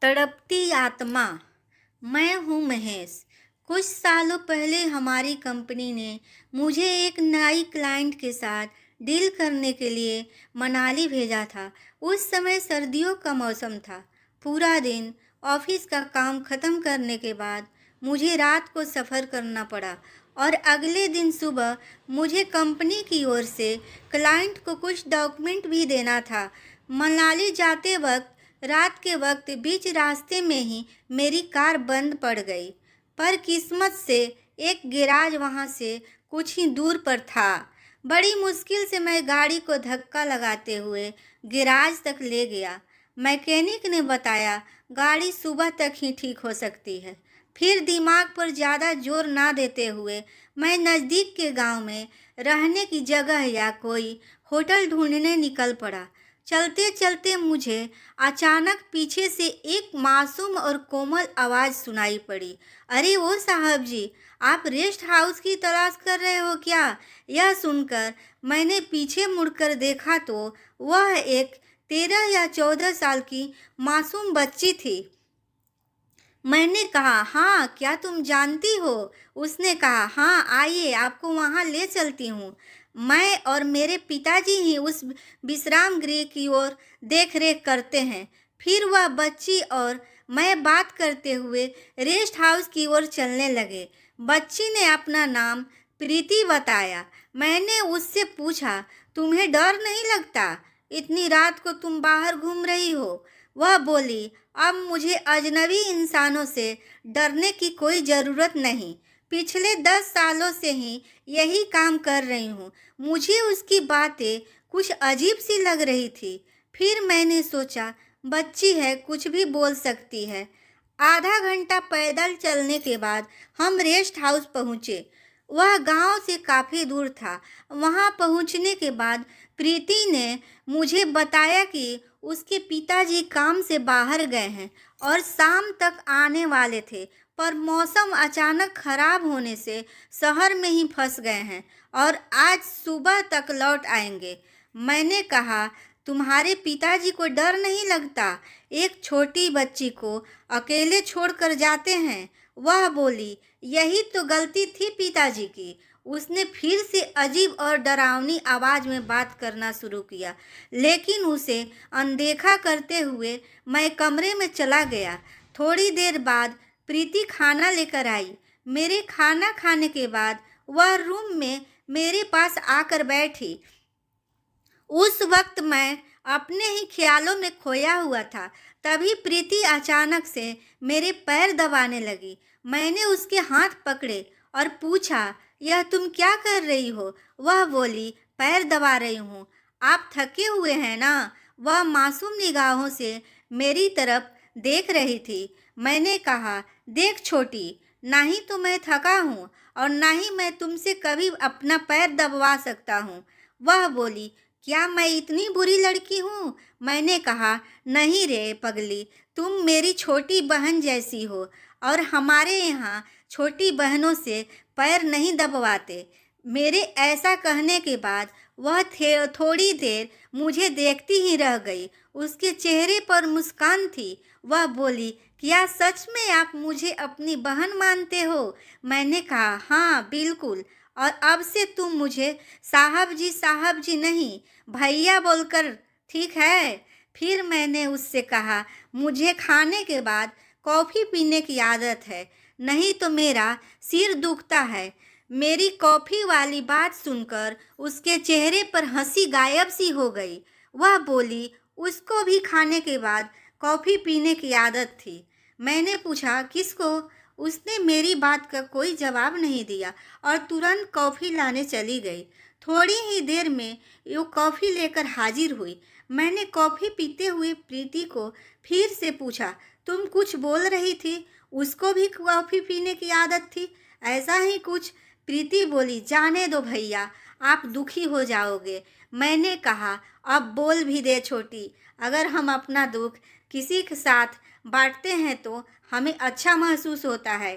तड़पती आत्मा। मैं हूँ महेश। कुछ सालों पहले हमारी कंपनी ने मुझे एक नई क्लाइंट के साथ डील करने के लिए मनाली भेजा था। उस समय सर्दियों का मौसम था। पूरा दिन ऑफिस का काम खत्म करने के बाद मुझे रात को सफ़र करना पड़ा और अगले दिन सुबह मुझे कंपनी की ओर से क्लाइंट को कुछ डॉक्यूमेंट भी देना था। मनाली जाते वक्त रात के वक्त बीच रास्ते में ही मेरी कार बंद पड़ गई, पर किस्मत से एक गैराज वहां से कुछ ही दूर पर था। बड़ी मुश्किल से मैं गाड़ी को धक्का लगाते हुए गैराज तक ले गया। मैकेनिक ने बताया गाड़ी सुबह तक ही ठीक हो सकती है। फिर दिमाग पर ज़्यादा जोर ना देते हुए मैं नज़दीक के गांव में रहने की जगह या कोई होटल ढूंढने निकल पड़ा। चलते चलते मुझे अचानक पीछे से एक मासूम और कोमल आवाज़ सुनाई पड़ी। अरे वो साहब जी, आप रेस्ट हाउस की तलाश कर रहे हो क्या? यह सुनकर मैंने पीछे मुड़कर देखा तो वह एक 13 या 14 साल की मासूम बच्ची थी। मैंने कहा, हाँ क्या तुम जानती हो? उसने कहा, हाँ आइए आपको वहाँ ले चलती हूँ। मैं और मेरे पिताजी ही उस विश्राम गृह की ओर देख रेख करते हैं। फिर वह बच्ची और मैं बात करते हुए रेस्ट हाउस की ओर चलने लगे। बच्ची ने अपना नाम प्रीति बताया। मैंने उससे पूछा, तुम्हें डर नहीं लगता? इतनी रात को तुम बाहर घूम रही हो? वह बोली, अब मुझे अजनबी इंसानों से डरने की कोई ज़रूरत नहीं। पिछले 10 सालों से ही यही काम कर रही हूँ। मुझे उसकी बातें कुछ अजीब सी लग रही थी। फिर मैंने सोचा, बच्ची है, कुछ भी बोल सकती है। आधा घंटा पैदल चलने के बाद हम रेस्ट हाउस पहुँचे। वह गांव से काफ़ी दूर था। वहां पहुंचने के बाद प्रीति ने मुझे बताया कि उसके पिताजी काम से बाहर गए हैं और शाम तक आने वाले थे, पर मौसम अचानक खराब होने से शहर में ही फंस गए हैं और आज सुबह तक लौट आएंगे। मैंने कहा, तुम्हारे पिताजी को डर नहीं लगता? एक छोटी बच्ची को अकेले छोड़कर जाते हैं। वह बोली, यही तो गलती थी पिताजी की। उसने फिर से अजीब और डरावनी आवाज़ में बात करना शुरू किया, लेकिन उसे अनदेखा करते हुए मैं कमरे में चला गया। थोड़ी देर बाद प्रीति खाना लेकर आई। मेरे खाना खाने के बाद वह रूम में मेरे पास आकर बैठी। उस वक्त मैं अपने ही ख्यालों में खोया हुआ था। तभी प्रीति अचानक से मेरे पैर दबाने लगी। मैंने उसके हाथ पकड़े और पूछा, यह तुम क्या कर रही हो? वह बोली, पैर दबा रही हूँ। आप थके हुए हैं ना? वह मासूम निगाहों से मेरी तरफ देख रही थी। मैंने कहा, देख छोटी, ना ही तो मैं थका हूँ और ना ही मैं तुमसे कभी अपना पैर दबवा सकता हूँ। वह बोली, क्या मैं इतनी बुरी लड़की हूँ? मैंने कहा, नहीं रे पगली, तुम मेरी छोटी बहन जैसी हो और हमारे यहाँ छोटी बहनों से पैर नहीं दबवाते। मेरे ऐसा कहने के बाद वह थोड़ी देर मुझे देखती ही रह गई। उसके चेहरे पर मुस्कान थी। वह बोली, क्या सच में आप मुझे अपनी बहन मानते हो? मैंने कहा, हाँ बिल्कुल, और अब से तुम मुझे साहब जी नहीं, भैया बोलकर, ठीक है? फिर मैंने उससे कहा, मुझे खाने के बाद कॉफ़ी पीने की आदत है, नहीं तो मेरा सिर दुखता है। मेरी कॉफ़ी वाली बात सुनकर उसके चेहरे पर हंसी गायब सी हो गई। वह बोली, उसको भी खाने के बाद कॉफ़ी पीने की आदत थी। मैंने पूछा, किसको? उसने मेरी बात का कोई जवाब नहीं दिया और तुरंत कॉफ़ी लाने चली गई। थोड़ी ही देर में वो कॉफ़ी लेकर हाजिर हुई। मैंने कॉफ़ी पीते हुए प्रीति को फिर से पूछा, तुम कुछ बोल रही थी? उसको भी कॉफ़ी पीने की आदत थी? ऐसा ही कुछ। प्रीति बोली, जाने दो भैया, आप दुखी हो जाओगे। मैंने कहा, अब बोल भी दे छोटी, अगर हम अपना दुख किसी के साथ बांटते हैं तो हमें अच्छा महसूस होता है।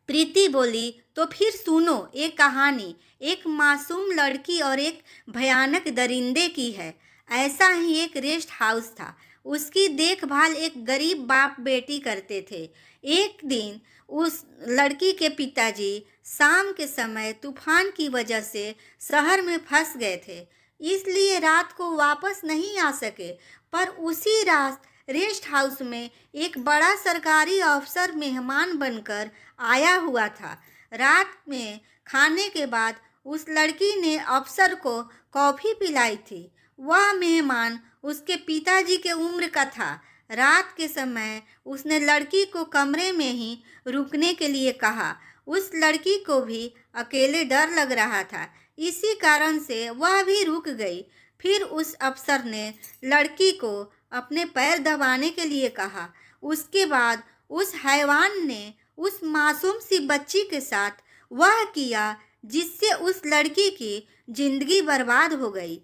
प्रीति बोली, तो फिर सुनो एक कहानी। एक मासूम लड़की और एक भयानक दरिंदे की है। ऐसा ही एक रेस्ट हाउस था। उसकी देखभाल एक गरीब बाप बेटी करते थे। एक दिन उस लड़की के पिताजी शाम के समय तूफान की वजह से शहर में फंस गए थे, इसलिए रात को वापस नहीं आ सके। पर उसी रात रेस्ट हाउस में एक बड़ा सरकारी अफसर मेहमान बनकर आया हुआ था। रात में खाने के बाद उस लड़की ने अफसर को कॉफ़ी पिलाई थी। वह मेहमान उसके पिताजी के उम्र का था। रात के समय उसने लड़की को कमरे में ही रुकने के लिए कहा। उस लड़की को भी अकेले डर लग रहा था, इसी कारण से वह भी रुक गई। फिर उस अफसर ने लड़की को अपने पैर दबाने के लिए कहा। उसके बाद उस हैवान ने उस मासूम सी बच्ची के साथ वह किया जिससे उस लड़की की जिंदगी बर्बाद हो गई।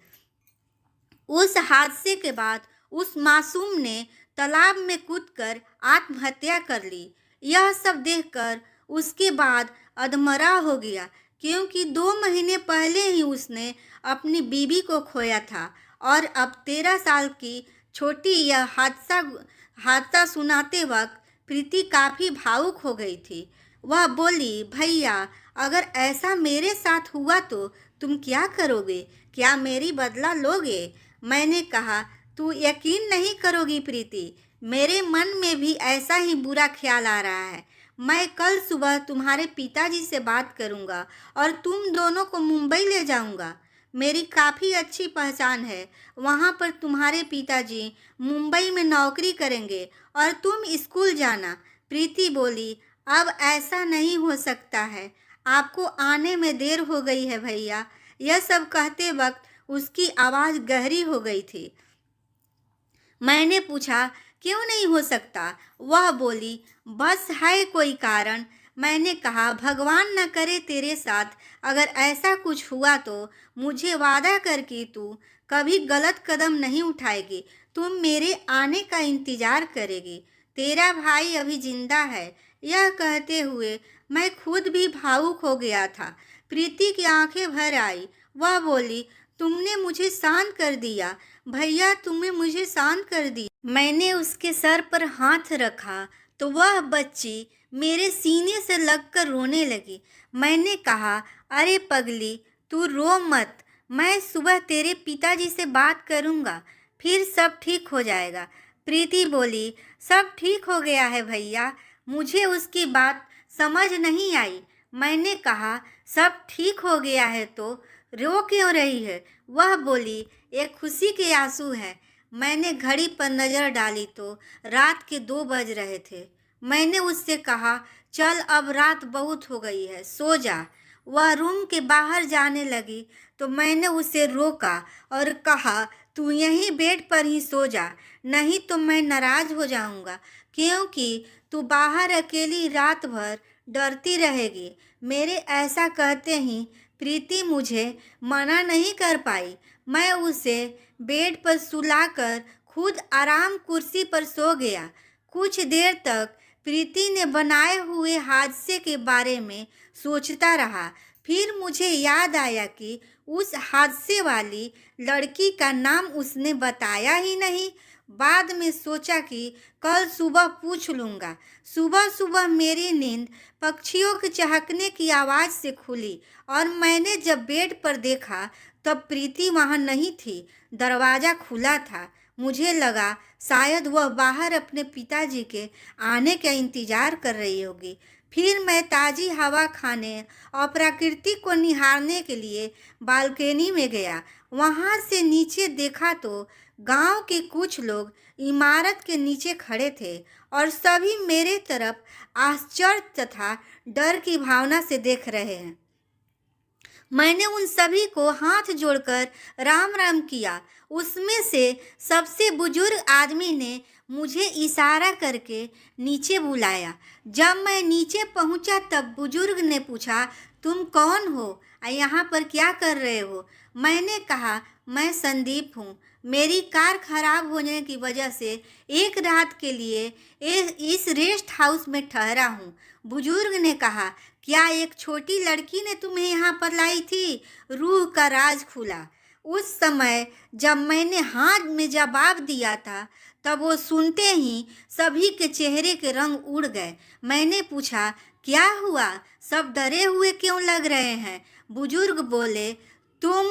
उस हादसे के बाद उस मासूम ने तालाब में कूदकर आत्महत्या कर ली। यह सब देखकर उसके बाद अधमरा हो गया, क्योंकि 2 महीने पहले ही उसने अपनी बीवी को खोया था और अब 13 साल की छोटी यह हादसा सुनाते वक्त प्रीति काफ़ी भावुक हो गई थी। वह बोली, भैया, अगर ऐसा मेरे साथ हुआ तो तुम क्या करोगे? क्या मेरी बदला लोगे? मैंने कहा, तू यकीन नहीं करोगी प्रीति, मेरे मन में भी ऐसा ही बुरा ख्याल आ रहा है। मैं कल सुबह तुम्हारे पिताजी से बात करूंगा और तुम दोनों को मुंबई ले जाऊंगा। मेरी काफ़ी अच्छी पहचान है, वहाँ पर तुम्हारे पिताजी मुंबई में नौकरी करेंगे और तुम स्कूल जाना। प्रीति बोली, अब ऐसा नहीं हो सकता है, आपको आने में देर हो गई है भैया। यह सब कहते वक्त उसकी आवाज़ गहरी हो गई थी। मैंने पूछा, क्यों नहीं हो सकता? वह बोली, बस है कोई कारण। मैंने कहा, भगवान न करे तेरे साथ अगर ऐसा कुछ हुआ तो मुझे वादा कर कि तू कभी गलत कदम नहीं उठाएगी, तुम मेरे आने का इंतज़ार करेगी। तेरा भाई अभी जिंदा है। यह कहते हुए मैं खुद भी भावुक हो गया था। प्रीति की आंखें भर आई। वह बोली, तुमने मुझे शांत कर दिया भैया, तुमने मुझे शांत कर दिया। मैंने उसके सर पर हाथ रखा तो वह बच्ची मेरे सीने से लगकर रोने लगी। मैंने कहा, अरे पगली, तू रो मत, मैं सुबह तेरे पिताजी से बात करूँगा, फिर सब ठीक हो जाएगा। प्रीति बोली, सब ठीक हो गया है भैया, मुझे उसकी बात समझ नहीं आई। मैंने कहा, सब ठीक हो गया है तो रो क्यों रही है? वह बोली, ये खुशी के आंसू हैं। मैंने घड़ी पर नज़र डाली तो रात के 2 बज रहे थे। मैंने उससे कहा, चल अब रात बहुत हो गई है, सो जा। वह रूम के बाहर जाने लगी तो मैंने उसे रोका और कहा, तू यहीं बेड पर ही सो जा, नहीं तो मैं नाराज़ हो जाऊंगा, क्योंकि तू बाहर अकेली रात भर डरती रहेगी। मेरे ऐसा कहते ही प्रीति मुझे मना नहीं कर पाई। मैं उसे बेड पर सुलाकर खुद आराम कुर्सी पर सो गया। कुछ देर तक प्रीति ने बनाए हुए हादसे के बारे में सोचता रहा। फिर मुझे याद आया कि उस हादसे वाली लड़की का नाम उसने बताया ही नहीं। बाद में सोचा कि कल सुबह पूछ लूँगा। सुबह सुबह मेरी नींद पक्षियों के चहकने की आवाज़ से खुली और मैंने जब बेड पर देखा तब प्रीति वहाँ नहीं थी, दरवाज़ा खुला था। मुझे लगा शायद वह बाहर अपने पिताजी के आने का इंतज़ार कर रही होगी। फिर मैं ताज़ी हवा खाने और प्रकृति को निहारने के लिए बालकनी में गया। वहाँ से नीचे देखा तो गांव के कुछ लोग इमारत के नीचे खड़े थे और सभी मेरे तरफ आश्चर्य तथा डर की भावना से देख रहे हैं। मैंने उन सभी को हाथ जोड़कर राम राम किया। उसमें से सबसे बुजुर्ग आदमी ने मुझे इशारा करके नीचे बुलाया। जब मैं नीचे पहुंचा तब बुजुर्ग ने पूछा, तुम कौन हो और यहाँ पर क्या कर रहे हो? मैंने कहा, मैं संदीप हूँ। मेरी कार खराब होने की वजह से एक रात के लिए इस रेस्ट हाउस में ठहरा हूँ। बुजुर्ग ने कहा, क्या एक छोटी लड़की ने तुम्हें यहाँ पर लाई थी? रूह का राज खुला। उस समय जब मैंने हाँ में जवाब दिया था तब वो सुनते ही सभी के चेहरे के रंग उड़ गए। मैंने पूछा, क्या हुआ? सब डरे हुए क्यों लग रहे हैं? बुजुर्ग बोले, तुम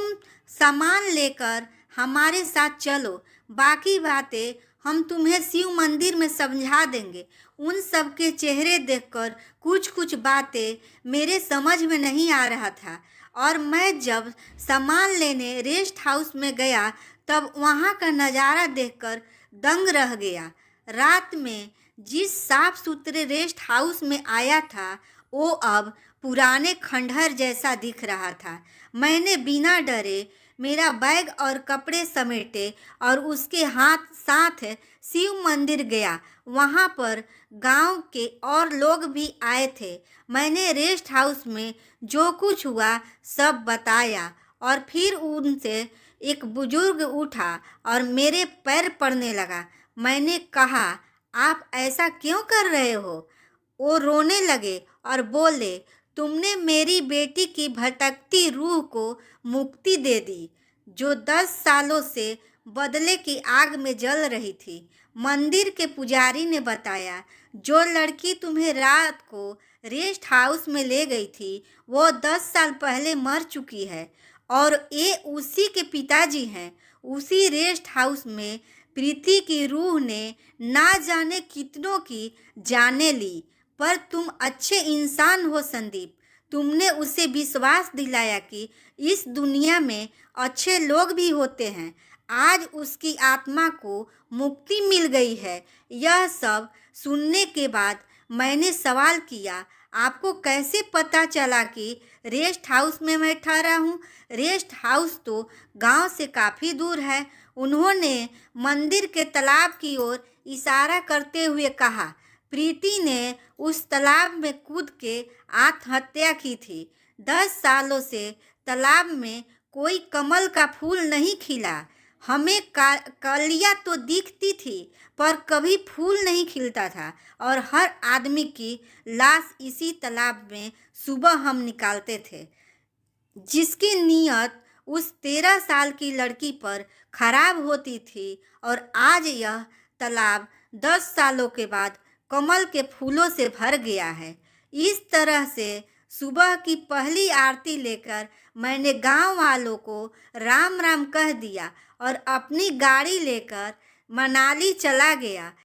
सामान लेकर हमारे साथ चलो, बाकी बातें हम तुम्हें शिव मंदिर में समझा देंगे। उन सब के चेहरे देखकर कुछ कुछ बातें मेरे समझ में नहीं आ रहा था, और मैं जब सामान लेने रेस्ट हाउस में गया तब वहाँ का नज़ारा देखकर दंग रह गया। रात में जिस साफ सुथरे रेस्ट हाउस में आया था वो अब पुराने खंडहर जैसा दिख रहा था। मैंने बिना डरे मेरा बैग और कपड़े समेटे और उसके हाथ साथ शिव मंदिर गया। वहाँ पर गांव के और लोग भी आए थे। मैंने रेस्ट हाउस में जो कुछ हुआ सब बताया और फिर उनसे एक बुजुर्ग उठा और मेरे पैर पड़ने लगा। मैंने कहा, आप ऐसा क्यों कर रहे हो? वो रोने लगे और बोले, तुमने मेरी बेटी की भटकती रूह को मुक्ति दे दी, जो 10 सालों से बदले की आग में जल रही थी। मंदिर के पुजारी ने बताया, जो लड़की तुम्हें रात को रेस्ट हाउस में ले गई थी वो 10 साल पहले मर चुकी है और ये उसी के पिताजी हैं। उसी रेस्ट हाउस में प्रीति की रूह ने ना जाने कितनों की जाने ली। पर तुम अच्छे इंसान हो संदीप। तुमने उसे विश्वास दिलाया कि इस दुनिया में अच्छे लोग भी होते हैं। आज उसकी आत्मा को मुक्ति मिल गई है। यह सब सुनने के बाद मैंने सवाल किया, आपको कैसे पता चला कि रेस्ट हाउस में मैं ठहरा हूँ? रेस्ट हाउस तो गांव से काफ़ी दूर है। उन्होंने मंदिर के तालाब की ओर इशारा करते हुए कहा। प्रीति ने उस तालाब में कूद के आत्महत्या की थी। 10 सालों से तालाब में कोई कमल का फूल नहीं खिला। हमें कलियां तो दिखती थी पर कभी फूल नहीं खिलता था, और हर आदमी की लाश इसी तालाब में सुबह हम निकालते थे, जिसकी नीयत उस 13 साल की लड़की पर खराब होती थी। और आज यह तालाब 10 सालों के बाद कमल के फूलों से भर गया है। इस तरह से सुबह की पहली आरती लेकर मैंने गांव वालों को राम राम कह दिया और अपनी गाड़ी लेकर मनाली चला गया।